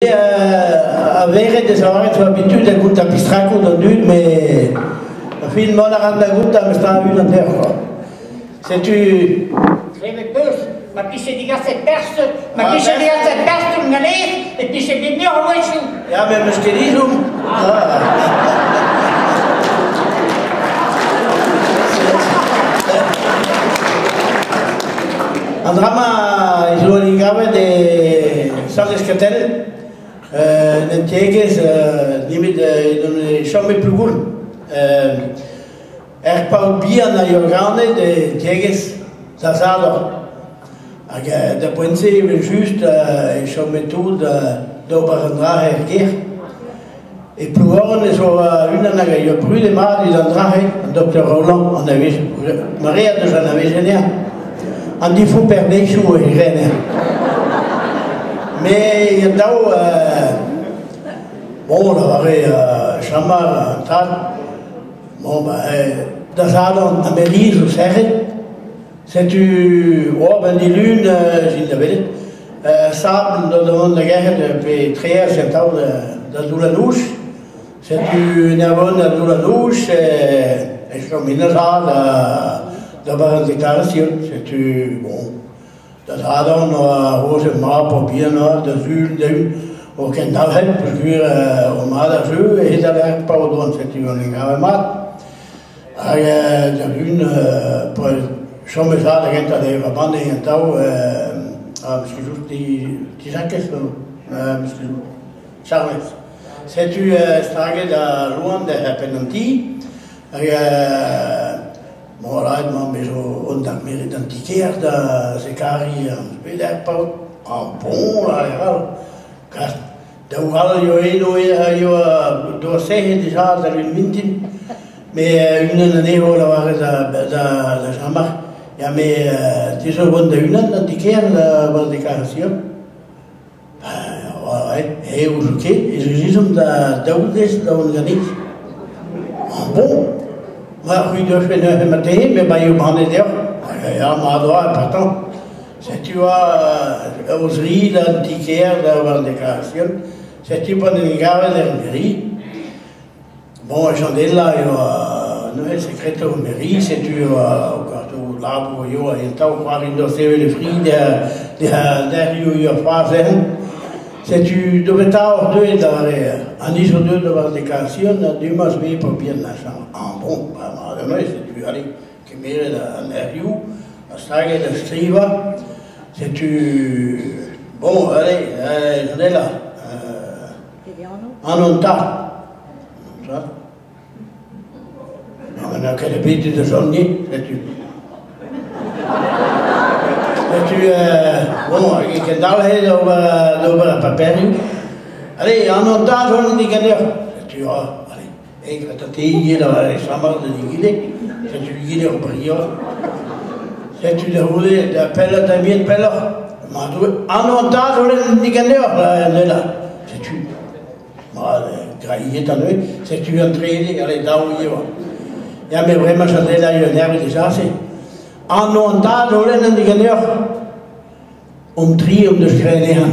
Avere des orange habitude a gut a pistraco da dud, mais a fin mon a randa gut a sta une en terre. C'est tu Creve pus, ma pisce di gas e perso, ma pisce di gas e perso un galè e pisce di nero loisu. ja, mais mes queridum. Andrama is ligava de San Escatel. Den teges limit non chame plus gul. Pa bia na jorgane de teges sasado. Da pense just chame tout do barandra erger. Et plus orne so une na yo plus de mal des andrahe, docteur Roland on avait Maria de Jean avait génial. On dit faut perdre les choux et rien. Mais il y a bon, là, chamar, bon, dans ça, à Méris, vous savez, c'est du, oh, ben, des lunes, j'ai dit, sable dans le monde de guerre, depuis 13 ans, dans Doulanouche, c'est du nerveux dans Doulanouche, et je comme une salle, d'abord une déclaration, c'est du, bon, dat hadden roze maar proberen de zuur doen ook in dat het bestuur om alle zuur is dat echt pardon zit u in gaan maar de hun soms hadden geen dat even banden in touw misschien zoekt die zakjes misschien Charles zit u straks de loon de penalty Morad, maar zo ondanks meer identiteerd, ze carry speler pas bon là, car de wel je door zeggen die zaal dat een mintin, maar een nevo la waren da jammer, ja maar het is ook de een dat die keer wat die carrière, heel oké, is om dat dood is dat we niet, bon. Maar oui, je fais le matin, mais bah, il m'en est dire, ja, maar daar, pardon. C'est tu as oserie d'antiquaire d'avoir des déclarations, c'est tu pas une gare de mairie. Bon, j'en ai là, il secrétaire de mairie, c'est tu quand là pour yo, il t'a voir une dossier de fruits de yo phase. C'est tu devais avoir deux en ISO 2 d'avoir des déclarations, du mois de pour bien l'argent. En bon, c'est tu allez, qui mérite un RU, un stage de Striva, c'est tu. Bon, allez, j'en ai là. En onta. On a quelle bête de journée, c'est tu. C'est tu. Bon, il y a d'aller over un papier. Allez, en onta, j'en ai gagné. C'est tu, allez. Et quand tu es ici, dans les chambres de Guinée, c'est tu Guinée au Brio. C'est tu déroulé d'appel à bien de pelle. En onta, j'en ai gagné. Là, c'est tu. C'est tu entré, allez, là où il va. Il y a vraiment chanté là, il y a un air déjà, c'est. En onta, j'en ai gagné. Trium de schrijnen.